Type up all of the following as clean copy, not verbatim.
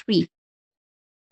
3।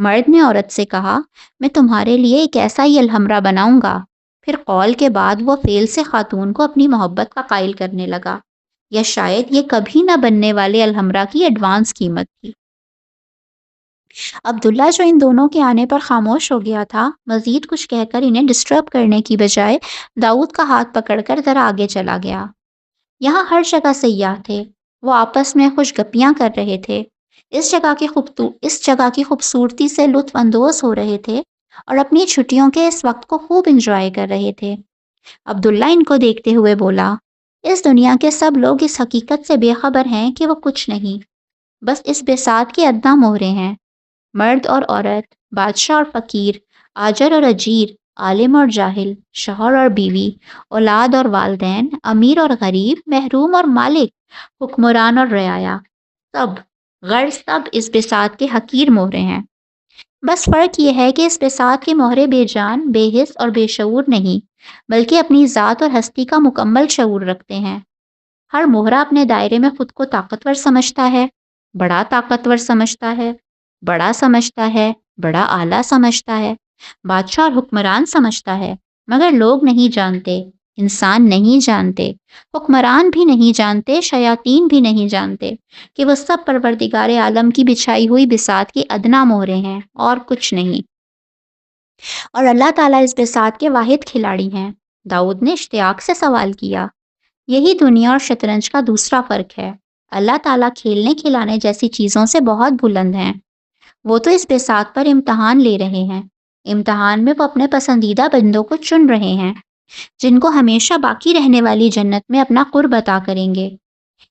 مرد نے عورت سے کہا، میں تمہارے لیے ایک ایسا ہی الحمرہ بناؤں گا۔ پھر قول کے بعد وہ فعل سے خاتون کو اپنی محبت کا قائل کرنے لگا، یا شاید یہ کبھی نہ بننے والے الحمرہ کی ایڈوانس قیمت تھی۔ عبداللہ جو ان دونوں کے آنے پر خاموش ہو گیا تھا، مزید کچھ کہہ کر انہیں ڈسٹرب کرنے کی بجائے داؤد کا ہاتھ پکڑ کر ذرا آگے چلا گیا۔ یہاں ہر جگہ سیاح تھے، وہ آپس میں خوش گپیاں کر رہے تھے، اس جگہ کی خوبصورتی سے لطف اندوز ہو رہے تھے اور اپنی چھٹیوں کے اس وقت کو خوب انجوائے کر رہے تھے۔ عبداللہ ان کو دیکھتے ہوئے بولا، اس دنیا کے سب لوگ اس حقیقت سے بے خبر ہیں کہ وہ کچھ نہیں، بس اس بساط کے ادنیٰ مہرے ہیں۔ مرد اور عورت، بادشاہ اور فقیر، آجر اور اجیر، عالم اور جاہل، شوہر اور بیوی، اولاد اور والدین، امیر اور غریب، محروم اور مالک، حکمران اور رعایا، سب اس بساط کے حقیر مہرے ہیں۔ بس فرق یہ ہے کہ اس بساط کے مہرے بے جان، بے حس اور بے شعور نہیں، بلکہ اپنی ذات اور ہستی کا مکمل شعور رکھتے ہیں۔ ہر مہرہ اپنے دائرے میں خود کو طاقتور سمجھتا ہے، بڑا طاقتور سمجھتا ہے، بڑا سمجھتا ہے، بڑا اعلیٰ سمجھتا ہے، بادشاہ اور حکمران سمجھتا ہے، مگر لوگ نہیں جانتے، انسان نہیں جانتے، حکمران بھی نہیں جانتے، شیاطین بھی نہیں جانتے کہ وہ سب پروردگار عالم کی بچھائی ہوئی بساط کے ادنیٰ مہرے ہیں اور کچھ نہیں۔ اور اللہ تعالیٰ اس بساط کے واحد کھلاڑی ہیں۔ داؤد نے اشتیاق سے سوال کیا۔ یہی دنیا اور شطرنج کا دوسرا فرق ہے۔ اللہ تعالیٰ کھیلنے کھلانے جیسی چیزوں سے بہت بلند ہیں۔ وہ تو اس بساط پر امتحان لے رہے ہیں۔ امتحان میں وہ اپنے پسندیدہ بندوں کو چن رہے ہیں، جن کو ہمیشہ باقی رہنے والی جنت میں اپنا قرب عطا کریں گے۔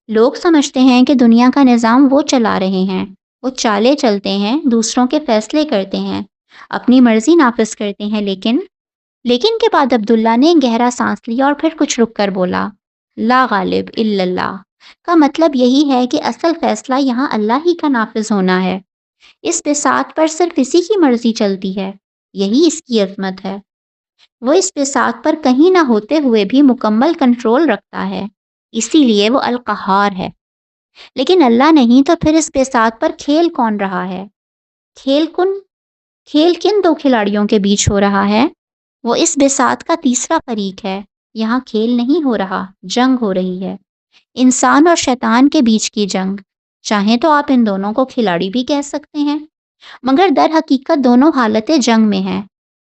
لوگ سمجھتے ہیں کہ دنیا کا نظام وہ چلا رہے ہیں، وہ چالیں چلتے ہیں، دوسروں کے فیصلے کرتے ہیں، اپنی مرضی نافذ کرتے ہیں، لیکن کے بعد عبداللہ نے گہرا سانس لیا اور پھر کچھ رک کر بولا، لا غالب الا اللہ، کا مطلب یہی ہے کہ اصل فیصلہ یہاں اللہ ہی کا نافذ ہونا ہے۔ اس بساط پر صرف اسی کی مرضی چلتی ہے، یہی اس کی عظمت ہے۔ وہ اس بساط پر کہیں نہ ہوتے ہوئے بھی مکمل کنٹرول رکھتا ہے، اسی لیے وہ القہار ہے۔ لیکن اللہ نہیں تو پھر اس بساط پر کھیل کون رہا ہے؟ کھیل کن دو کھلاڑیوں کے بیچ ہو رہا ہے؟ وہ اس بساط کا تیسرا فریق ہے۔ یہاں کھیل نہیں ہو رہا، جنگ ہو رہی ہے، انسان اور شیطان کے بیچ کی جنگ۔ چاہیں تو آپ ان دونوں کو کھلاڑی بھی کہہ سکتے ہیں، مگر در حقیقت دونوں حالت جنگ میں ہیں۔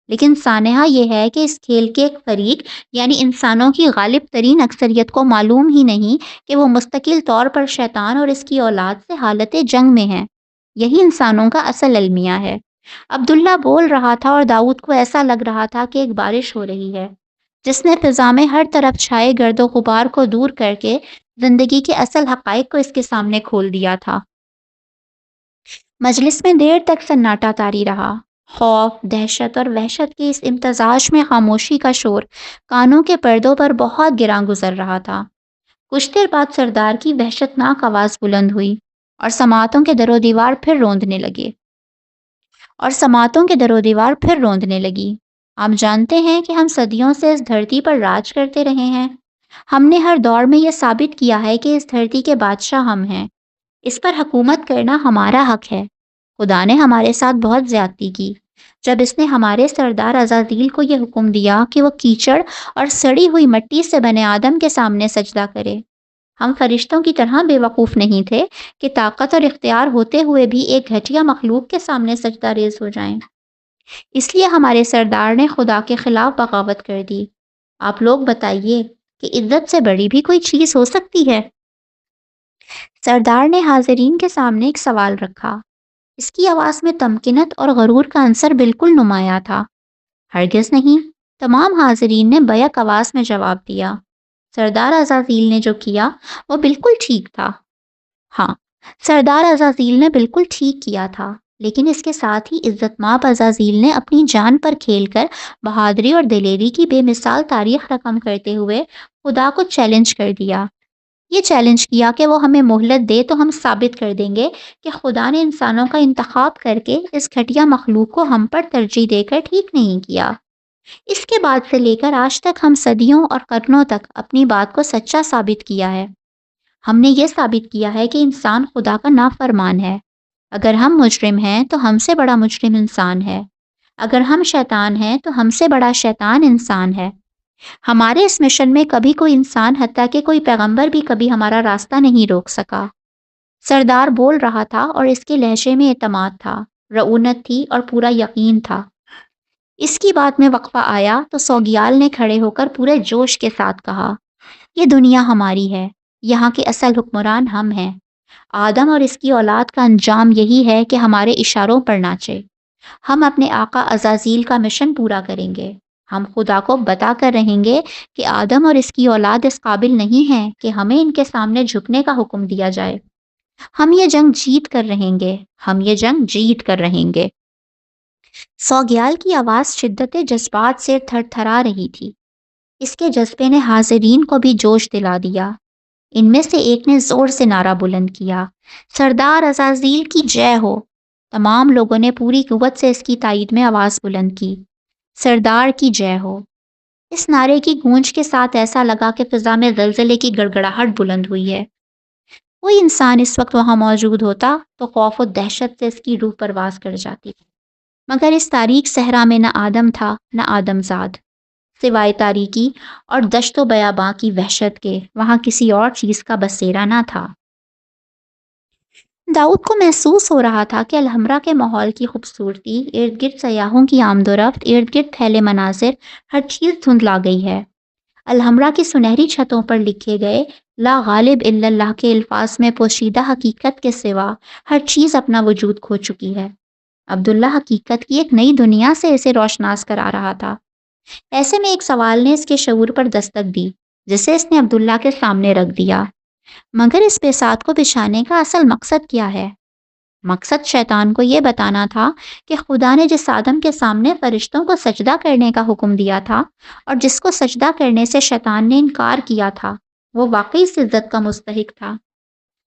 لیکن سانحہ یہ ہے کہ اس کھیل کے ایک فریق یعنی انسانوں کی غالب ترین اکثریت کو معلوم ہی نہیں کہ وہ مستقل طور پر شیطان اور اس کی اولاد سے حالت جنگ میں ہیں۔ یہی انسانوں کا اصل المیہ ہے۔ عبداللہ بول رہا تھا اور داؤد کو ایسا لگ رہا تھا کہ ایک بارش ہو رہی ہے، جس نے فضا میں ہر طرف چھائے گرد و غبار کو دور کر کے زندگی کے اصل حقائق کو اس کے سامنے کھول دیا تھا۔ مجلس میں دیر تک سناٹا طاری رہا۔ خوف، دہشت اور وحشت کے اس امتزاج میں خاموشی کا شور کانوں کے پردوں پر بہت گراں گزر رہا تھا۔ کچھ دیر بعد سردار کی وحشتناک آواز بلند ہوئی اور سماعتوں کے در و دیوار پھر روندنے لگی۔ آپ جانتے ہیں کہ ہم صدیوں سے اس دھرتی پر راج کرتے رہے ہیں۔ ہم نے ہر دور میں یہ ثابت کیا ہے کہ اس دھرتی کے بادشاہ ہم ہیں، اس پر حکومت کرنا ہمارا حق ہے۔ خدا نے ہمارے ساتھ بہت زیادتی کی جب اس نے ہمارے سردار عزازیل کو یہ حکم دیا کہ وہ کیچڑ اور سڑی ہوئی مٹی سے بنے آدم کے سامنے سجدہ کرے۔ ہم فرشتوں کی طرح بے وقوف نہیں تھے کہ طاقت اور اختیار ہوتے ہوئے بھی ایک گھٹیا مخلوق کے سامنے سجدہ ریز ہو جائیں۔ اس لیے ہمارے سردار نے خدا کے خلاف بغاوت کر دی۔ آپ لوگ بتائیے کہ عزت سے بڑی بھی کوئی چیز ہو سکتی ہے؟ سردار نے حاضرین کے سامنے ایک سوال رکھا۔ اس کی آواز میں تمکنت اور غرور کا عنصر بالکل نمایاں تھا۔ ہرگز نہیں، تمام حاضرین نے بیک آواز میں جواب دیا۔ سردار عزازیل نے جو کیا وہ بالکل ٹھیک تھا۔ ہاں، سردار عزازیل نے بالکل ٹھیک کیا تھا، لیکن اس کے ساتھ ہی عزت مآب عزازیل نے اپنی جان پر کھیل کر بہادری اور دلیری کی بے مثال تاریخ رقم کرتے ہوئے خدا کو چیلنج کر دیا۔ یہ چیلنج کیا کہ وہ ہمیں مہلت دے تو ہم ثابت کر دیں گے کہ خدا نے انسانوں کا انتخاب کر کے اس گھٹیا مخلوق کو ہم پر ترجیح دے کر ٹھیک نہیں کیا۔ اس کے بعد سے لے کر آج تک ہم صدیوں اور قرنوں تک اپنی بات کو سچا ثابت کیا ہے۔ ہم نے یہ ثابت کیا ہے کہ انسان خدا کا نافرمان ہے، اگر ہم مجرم ہیں تو ہم سے بڑا مجرم انسان ہے، اگر ہم شیطان ہیں تو ہم سے بڑا شیطان انسان ہے۔ ہمارے اس مشن میں کبھی کوئی انسان حتیٰ کہ کوئی پیغمبر بھی کبھی ہمارا راستہ نہیں روک سکا۔ سردار بول رہا تھا اور اس کے لہجے میں اعتماد تھا، رعونت تھی اور پورا یقین تھا۔ اس کی بات میں وقفہ آیا تو سوگیال نے کھڑے ہو کر پورے جوش کے ساتھ کہا، یہ دنیا ہماری ہے، یہاں کے اصل حکمران ہم ہیں۔ آدم اور اس کی اولاد کا انجام یہی ہے کہ ہمارے اشاروں پر ناچے۔ ہم اپنے آقا عزازیل کا مشن پورا کریں گے۔ ہم خدا کو بتا کر رہیں گے کہ آدم اور اس کی اولاد اس قابل نہیں ہیں کہ ہمیں ان کے سامنے جھکنے کا حکم دیا جائے۔ ہم یہ جنگ جیت کر رہیں گے، ہم یہ جنگ جیت کر رہیں گے۔ سوگیال کی آواز شدت جذبات سے تھر تھرا رہی تھی۔ اس کے جذبے نے حاضرین کو بھی جوش دلا دیا۔ ان میں سے ایک نے زور سے نعرہ بلند کیا، سردار عزازیل کی جے ہو۔ تمام لوگوں نے پوری قوت سے اس کی تائید میں آواز بلند کی، سردار کی جے ہو۔ اس نعرے کی گونج کے ساتھ ایسا لگا کہ فضا میں زلزلے کی گڑگڑاہٹ بلند ہوئی ہے۔ کوئی انسان اس وقت وہاں موجود ہوتا تو خوف و دہشت سے اس کی روح پرواز کر جاتی، مگر اس تاریک صحرا میں نہ آدم تھا نہ آدم زاد، سوائے تاریکی اور دشت و بیاباں کی وحشت کے وہاں کسی اور چیز کا بسیرا نہ تھا۔ داؤد کو محسوس ہو رہا تھا کہ الحمرا کے ماحول کی خوبصورتی، ارد گرد سیاحوں کی آمد و رفت، ارد گرد پھیلے مناظر، ہر چیز دھندلا گئی ہے۔ الحمرا کی سنہری چھتوں پر لکھے گئے لا غالب الا اللہ کے الفاظ میں پوشیدہ حقیقت کے سوا ہر چیز اپنا وجود کھو چکی ہے۔ عبداللہ حقیقت کی ایک نئی دنیا سے اسے روشناس کرا رہا تھا۔ ایسے میں ایک سوال نے اس کے شعور پر دستک دی، جسے اس نے عبداللہ کے سامنے رکھ دیا، مگر اس بساط کو بچھانے کا اصل مقصد کیا ہے؟ مقصد شیطان کو یہ بتانا تھا کہ خدا نے جس آدم کے سامنے فرشتوں کو سجدہ کرنے کا حکم دیا تھا اور جس کو سجدہ کرنے سے شیطان نے انکار کیا تھا، وہ واقعی اس عزت کا مستحق تھا۔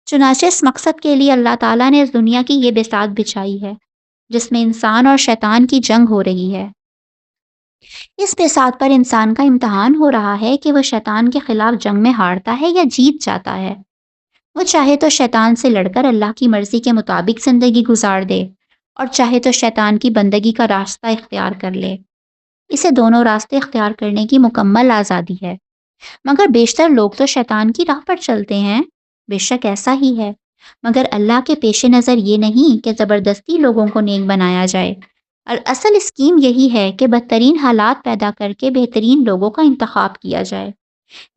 چنانچہ اس مقصد کے لیے اللہ تعالیٰ نے اس دنیا کی یہ بساط بچھائی ہے، جس میں انسان اور شیطان کی جنگ ہو رہی ہے۔ اس بساط پر انسان کا امتحان ہو رہا ہے کہ وہ شیطان کے خلاف جنگ میں ہارتا ہے یا جیت جاتا ہے۔ وہ چاہے تو شیطان سے لڑ کر اللہ کی مرضی کے مطابق زندگی گزار دے اور چاہے تو شیطان کی بندگی کا راستہ اختیار کر لے۔ اسے دونوں راستے اختیار کرنے کی مکمل آزادی ہے، مگر بیشتر لوگ تو شیطان کی راہ پر چلتے ہیں۔ بے شک ایسا ہی ہے، مگر اللہ کے پیش نظر یہ نہیں کہ زبردستی لوگوں کو نیک بنایا جائے۔ اصل اسکیم یہی ہے کہ بدترین حالات پیدا کر کے بہترین لوگوں کا انتخاب کیا جائے۔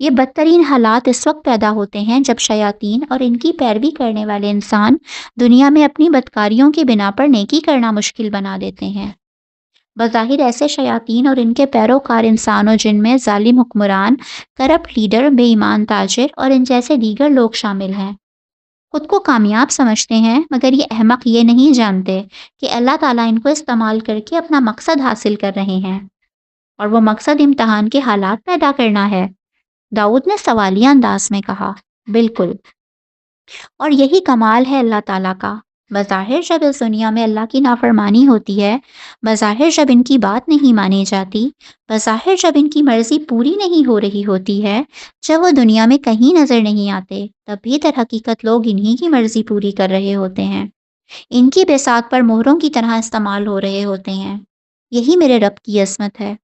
یہ بدترین حالات اس وقت پیدا ہوتے ہیں جب شیاطین اور ان کی پیروی کرنے والے انسان دنیا میں اپنی بدکاریوں کی بنا پر نیکی کرنا مشکل بنا دیتے ہیں۔ بظاہر ایسے شیاطین اور ان کے پیروکار انسان و جن میں ظالم حکمران، کرپٹ لیڈر، بے ایمان تاجر اور ان جیسے دیگر لوگ شامل ہیں۔ خود کو کامیاب سمجھتے ہیں، مگر یہ احمق یہ نہیں جانتے کہ اللہ تعالیٰ ان کو استعمال کر کے اپنا مقصد حاصل کر رہے ہیں، اور وہ مقصد امتحان کے حالات پیدا کرنا ہے۔ داؤد نے سوالیہ انداز میں کہا، بالکل، اور یہی کمال ہے اللہ تعالیٰ کا۔ بظاہر جب اس دنیا میں اللہ کی نافرمانی ہوتی ہے، بظاہر جب ان کی بات نہیں مانی جاتی، بظاہر جب ان کی مرضی پوری نہیں ہو رہی ہوتی ہے، جب وہ دنیا میں کہیں نظر نہیں آتے، تب بھی در حقیقت لوگ انہی کی مرضی پوری کر رہے ہوتے ہیں، ان کی بساط پر مہروں کی طرح استعمال ہو رہے ہوتے ہیں۔ یہی میرے رب کی عظمت ہے۔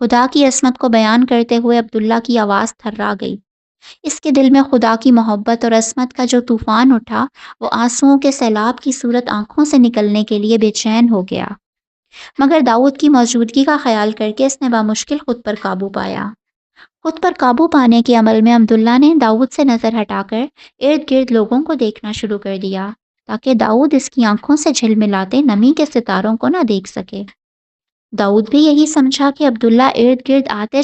خدا کی عظمت کو بیان کرتے ہوئے عبداللہ کی آواز تھرا گئی۔ اس کے دل میں خدا کی محبت اور عظمت کا جو طوفان اٹھا، وہ آنسوؤں کے سیلاب کی صورت آنکھوں سے نکلنے کے لیے بے چین ہو گیا، مگر داؤد کی موجودگی کا خیال کر کے اس نے بامشکل خود پر قابو پایا۔ خود پر قابو پانے کے عمل میں عبداللہ نے داؤد سے نظر ہٹا کر ارد گرد لوگوں کو دیکھنا شروع کر دیا، تاکہ داؤد اس کی آنکھوں سے جھلملاتے نمی کے ستاروں کو نہ دیکھ سکے۔ داؤد بھی یہی سمجھا کہ عبداللہ ارد گرد آتے